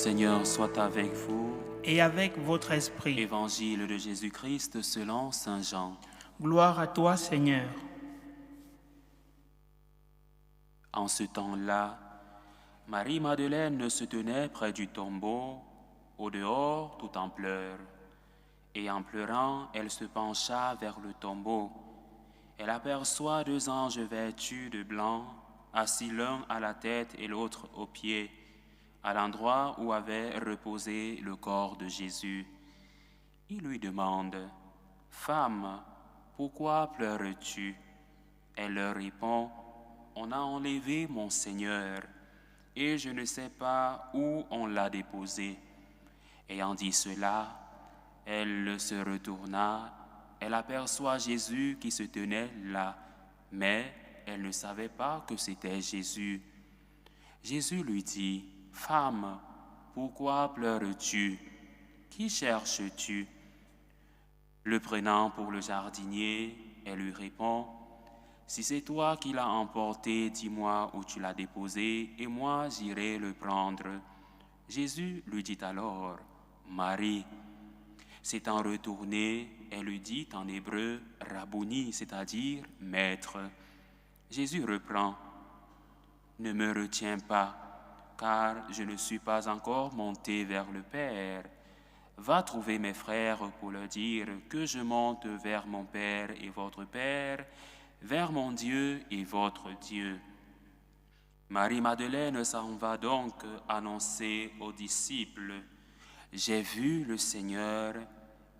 Seigneur soit avec vous. Et avec votre esprit. Évangile de Jésus-Christ selon saint Jean. Gloire à toi, Seigneur. En ce temps-là, Marie-Madeleine se tenait près du tombeau, au dehors, tout en pleurs. Et en pleurant, elle se pencha vers le tombeau. Elle aperçoit 2 anges vêtus de blanc, assis l'un à la tête et l'autre aux pieds, à l'endroit où avait reposé le corps de Jésus. Il lui demande, « Femme, pourquoi pleures-tu » Elle leur répond, « On a enlevé mon Seigneur, et je ne sais pas où on l'a déposé. » Ayant dit cela, elle se retourna, elle aperçoit Jésus qui se tenait là, mais elle ne savait pas que c'était Jésus. Jésus lui dit, « Femme, pourquoi pleures-tu? Qui cherches-tu » Le prenant pour le jardinier, elle lui répond, « Si c'est toi qui l'as emporté, dis-moi où tu l'as déposé, et moi j'irai le prendre. » Jésus lui dit alors, « Marie ». S'étant retournée, elle lui dit en hébreu, « Rabboni », c'est-à-dire « Maître ». Jésus reprend, « Ne me retiens pas, car je ne suis pas encore monté vers le Père. Va trouver mes frères pour leur dire que je monte vers mon Père et votre Père, vers mon Dieu et votre Dieu. » Marie-Madeleine s'en va donc annoncer aux disciples, « J'ai vu le Seigneur »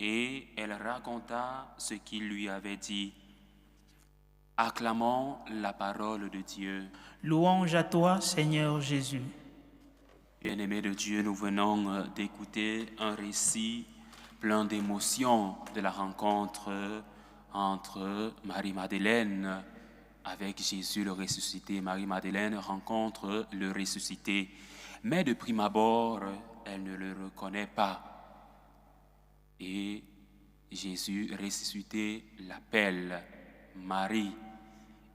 et elle raconta ce qu'il lui avait dit. Acclamons la parole de Dieu. Louange à toi, Seigneur Jésus. Bien-aimés de Dieu, nous venons d'écouter un récit plein d'émotions de la rencontre entre Marie-Madeleine avec Jésus le ressuscité. Marie-Madeleine rencontre le ressuscité, mais de prime abord, elle ne le reconnaît pas. Et Jésus ressuscité l'appelle Marie,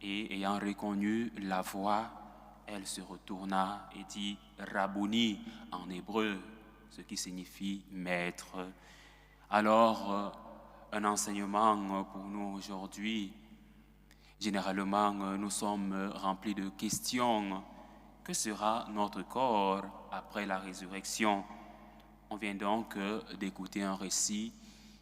et ayant reconnu la voix, elle se retourna et dit « Rabboni » en hébreu, ce qui signifie « maître ». Alors, un enseignement pour nous aujourd'hui. Généralement, nous sommes remplis de questions. Que sera notre corps après la résurrection? On vient donc d'écouter un récit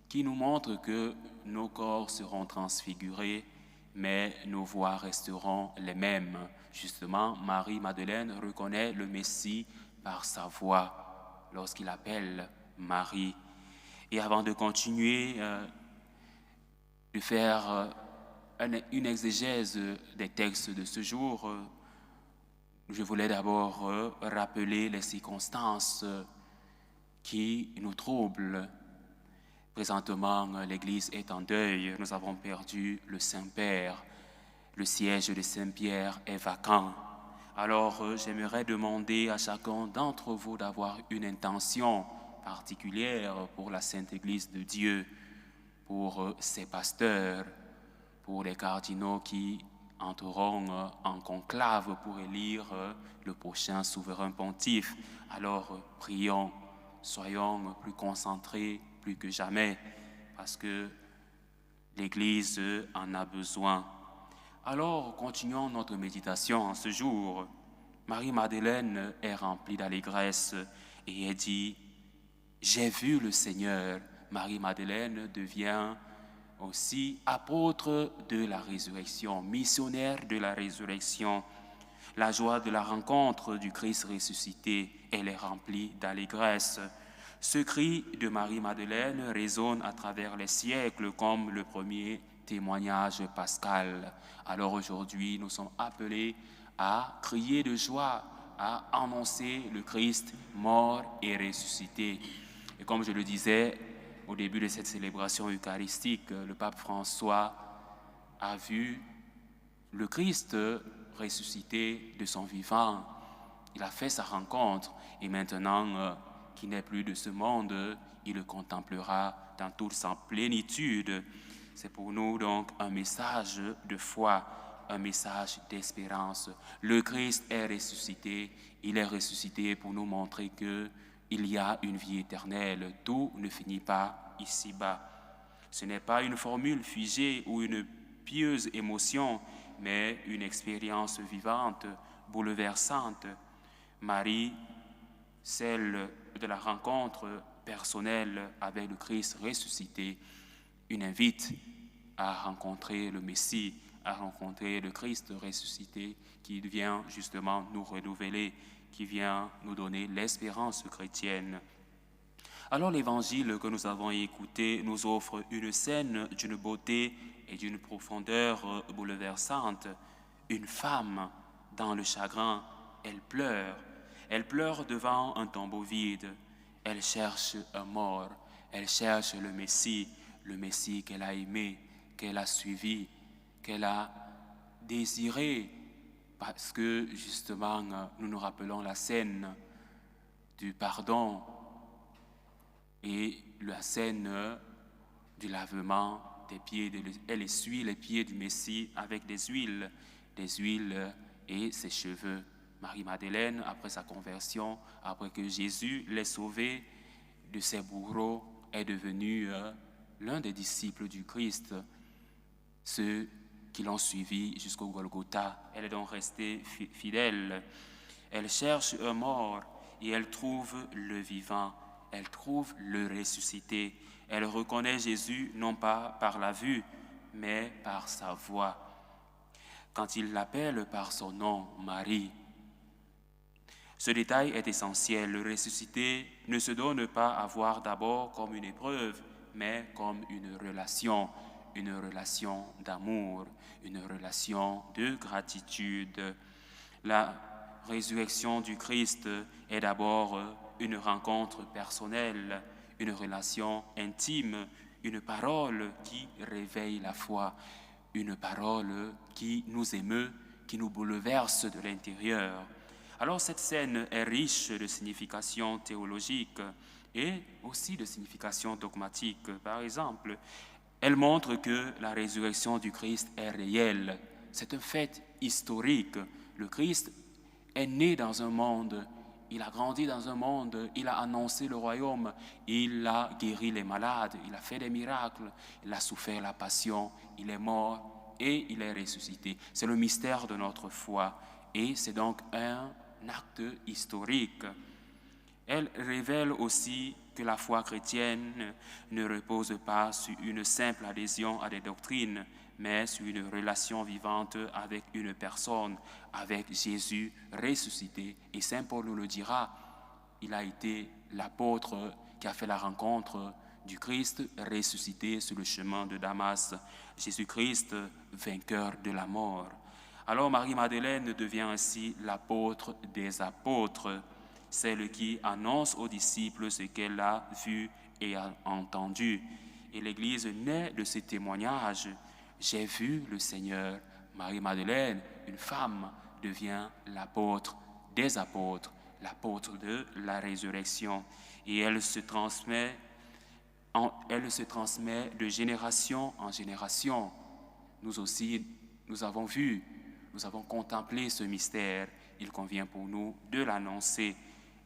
qui nous montre que nos corps seront transfigurés, mais nos voix resteront les mêmes. Justement, Marie-Madeleine reconnaît le Messie par sa voix lorsqu'il appelle Marie. Et avant de continuer, de faire une exégèse des textes de ce jour, je voulais d'abord rappeler les circonstances qui nous troublent. Présentement, l'Église est en deuil. Nous avons perdu le Saint-Père. Le siège de Saint-Pierre est vacant. Alors, j'aimerais demander à chacun d'entre vous d'avoir une intention particulière pour la Sainte Église de Dieu, pour ses pasteurs, pour les cardinaux qui entreront en conclave pour élire le prochain souverain pontife. Alors, prions, soyons plus concentrés, plus que jamais, parce que l'Église en a besoin. Alors, continuons notre méditation en ce jour. Marie-Madeleine est remplie d'allégresse et elle dit « J'ai vu le Seigneur ». Marie-Madeleine devient aussi apôtre de la résurrection, missionnaire de la résurrection. La joie de la rencontre du Christ ressuscité, elle est remplie d'allégresse. Ce cri de Marie-Madeleine résonne à travers les siècles comme le premier témoignage pascal. Alors aujourd'hui, nous sommes appelés à crier de joie, à annoncer le Christ mort et ressuscité. Et comme je le disais au début de cette célébration eucharistique, le pape François a vu le Christ ressuscité de son vivant. Il a fait sa rencontre et maintenant qu'il n'est plus de ce monde, il le contemplera dans toute sa plénitude. C'est pour nous donc un message de foi, un message d'espérance. Le Christ est ressuscité, il est ressuscité pour nous montrer que il y a une vie éternelle. Tout ne finit pas ici-bas. Ce n'est pas une formule figée ou une pieuse émotion, mais une expérience vivante, bouleversante. Marie, celle de la rencontre personnelle avec le Christ ressuscité, une invite à rencontrer le Messie, à rencontrer le Christ ressuscité qui vient justement nous renouveler, qui vient nous donner l'espérance chrétienne. Alors l'évangile que nous avons écouté nous offre une scène d'une beauté et d'une profondeur bouleversante. Une femme dans le chagrin, elle pleure devant un tombeau vide, elle cherche un mort, elle cherche le Messie qu'elle a aimé, qu'elle a suivi, qu'elle a désiré, parce que justement nous nous rappelons la scène du pardon et la scène du lavement des pieds. Elle essuie les pieds du Messie avec des huiles et ses cheveux. Marie-Madeleine, après sa conversion, après que Jésus l'ait sauvée de ses bourreaux, est devenue l'un des disciples du Christ, ceux qui l'ont suivi jusqu'au Golgotha. Elle est donc restée fidèle. Elle cherche un mort et elle trouve le vivant, elle trouve le ressuscité. Elle reconnaît Jésus non pas par la vue, mais par sa voix. Quand il l'appelle par son nom, Marie. Ce détail est essentiel. Le ressuscité ne se donne pas à voir d'abord comme une épreuve, mais comme une relation d'amour, une relation de gratitude. La résurrection du Christ est d'abord une rencontre personnelle, une relation intime, une parole qui réveille la foi, une parole qui nous émeut, qui nous bouleverse de l'intérieur. Alors cette scène est riche de significations théologiques et aussi de significations dogmatiques. Par exemple, elle montre que la résurrection du Christ est réelle. C'est un fait historique. Le Christ est né dans un monde, il a grandi dans un monde, il a annoncé le royaume, il a guéri les malades, il a fait des miracles, il a souffert la passion, il est mort et il est ressuscité. C'est le mystère de notre foi et c'est donc un acte historique. Elle révèle aussi que la foi chrétienne ne repose pas sur une simple adhésion à des doctrines, mais sur une relation vivante avec une personne, avec Jésus ressuscité. Et Saint Paul nous le dira, il a été l'apôtre qui a fait la rencontre du Christ ressuscité sur le chemin de Damas. Jésus-Christ, vainqueur de la mort. Alors Marie-Madeleine devient ainsi l'apôtre des apôtres, celle qui annonce aux disciples ce qu'elle a vu et a entendu. Et l'Église naît de ces témoignages. J'ai vu le Seigneur. Marie-Madeleine, une femme, devient l'apôtre des apôtres, l'apôtre de la résurrection. Et elle se transmet de génération en génération. Nous aussi, nous avons vu, nous avons contemplé ce mystère. Il convient pour nous de l'annoncer.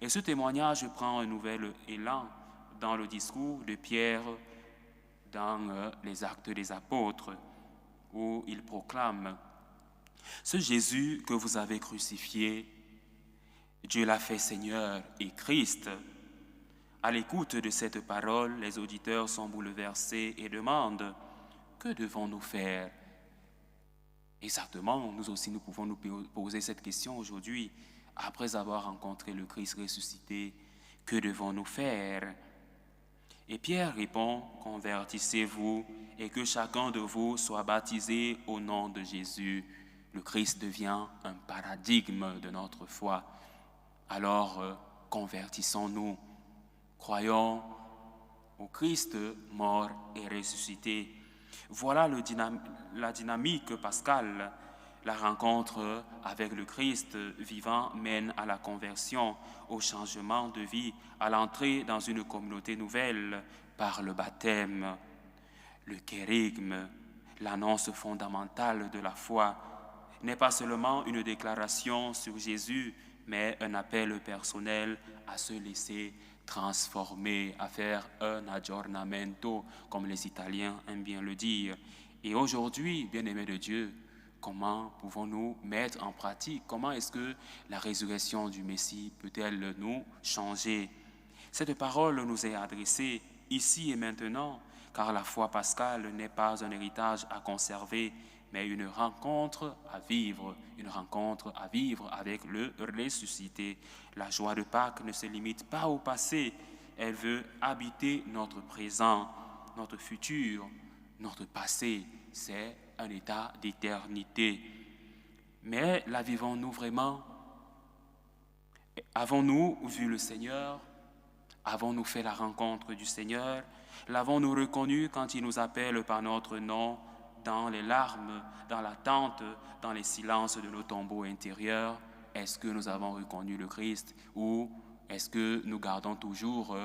Et ce témoignage prend un nouvel élan dans le discours de Pierre dans les Actes des Apôtres, où il proclame « Ce Jésus que vous avez crucifié, Dieu l'a fait Seigneur et Christ. » À l'écoute de cette parole, les auditeurs sont bouleversés et demandent « Que devons-nous faire ?» Exactement, nous aussi nous pouvons nous poser cette question aujourd'hui. Après avoir rencontré le Christ ressuscité, que devons-nous faire? Et Pierre répond, convertissez-vous et que chacun de vous soit baptisé au nom de Jésus. Le Christ devient un paradigme de notre foi. Alors, convertissons-nous. Croyons au Christ mort et ressuscité. Voilà la dynamique pascale. La rencontre avec le Christ vivant mène à la conversion, au changement de vie, à l'entrée dans une communauté nouvelle par le baptême. Le kérygme, l'annonce fondamentale de la foi, n'est pas seulement une déclaration sur Jésus, mais un appel personnel à se laisser transformer, à faire un aggiornamento, comme les Italiens aiment bien le dire. Et aujourd'hui, bien-aimés de Dieu, comment pouvons-nous mettre en pratique? Comment est-ce que la résurrection du Messie peut-elle nous changer? Cette parole nous est adressée ici et maintenant, car la foi pascale n'est pas un héritage à conserver, mais une rencontre à vivre avec le ressuscité. La joie de Pâques ne se limite pas au passé, elle veut habiter notre présent, notre futur. Notre passé, c'est un état d'éternité. Mais la vivons-nous vraiment? Avons-nous vu le Seigneur? Avons-nous fait la rencontre du Seigneur? L'avons-nous reconnu quand il nous appelle par notre nom, dans les larmes, dans l'attente, dans les silences de nos tombeaux intérieurs? Est-ce que nous avons reconnu le Christ ou est-ce que nous gardons toujours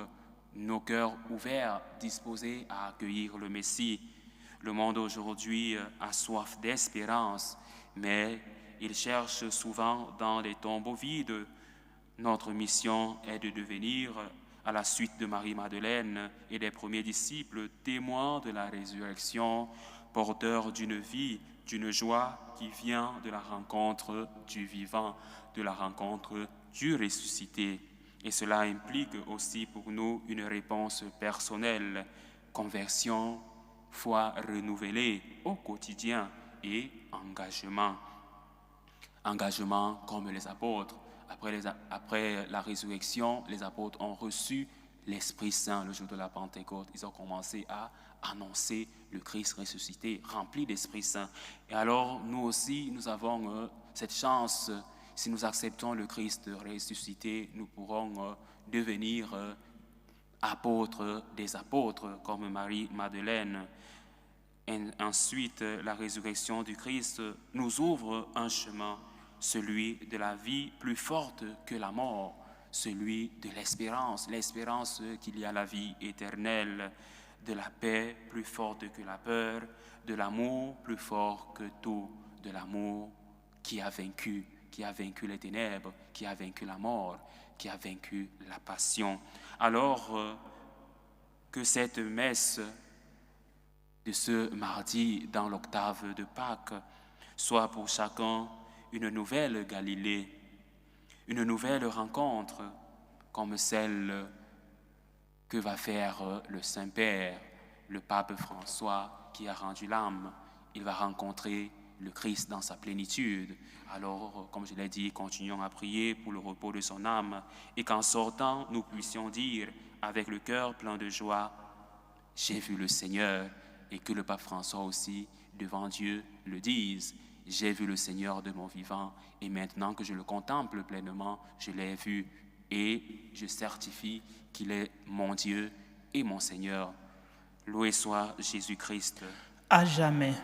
nos cœurs ouverts, disposés à accueillir le Messie? Le monde aujourd'hui a soif d'espérance, mais il cherche souvent dans les tombeaux vides. Notre mission est de devenir, à la suite de Marie-Madeleine et des premiers disciples, témoins de la résurrection, porteurs d'une vie, d'une joie qui vient de la rencontre du vivant, de la rencontre du ressuscité. Et cela implique aussi pour nous une réponse personnelle, conversion, foi renouvelée au quotidien et engagement. Engagement comme les apôtres. Après la résurrection, les apôtres ont reçu l'Esprit Saint le jour de la Pentecôte. Ils ont commencé à annoncer le Christ ressuscité, rempli d'Esprit Saint. Et alors, nous aussi, nous avons cette chance. Si nous acceptons le Christ ressuscité, nous pourrons devenir apôtres des apôtres, comme Marie-Madeleine. Et ensuite, la résurrection du Christ nous ouvre un chemin, celui de la vie plus forte que la mort, celui de l'espérance qu'il y a la vie éternelle, de la paix plus forte que la peur, de l'amour plus fort que tout, de l'amour qui a vaincu les ténèbres, qui a vaincu la mort, qui a vaincu la passion. Alors que cette messe de ce mardi dans l'octave de Pâques soit pour chacun une nouvelle Galilée, une nouvelle rencontre comme celle que va faire le Saint-Père, le pape François qui a rendu l'âme. Il va rencontrer le Christ dans sa plénitude. Alors, comme je l'ai dit, continuons à prier pour le repos de son âme et qu'en sortant, nous puissions dire avec le cœur plein de joie, « J'ai vu le Seigneur » et que le pape François aussi, devant Dieu, le dise. J'ai vu le Seigneur de mon vivant et maintenant que je le contemple pleinement, je l'ai vu et je certifie qu'il est mon Dieu et mon Seigneur. Loué soit Jésus-Christ. À jamais.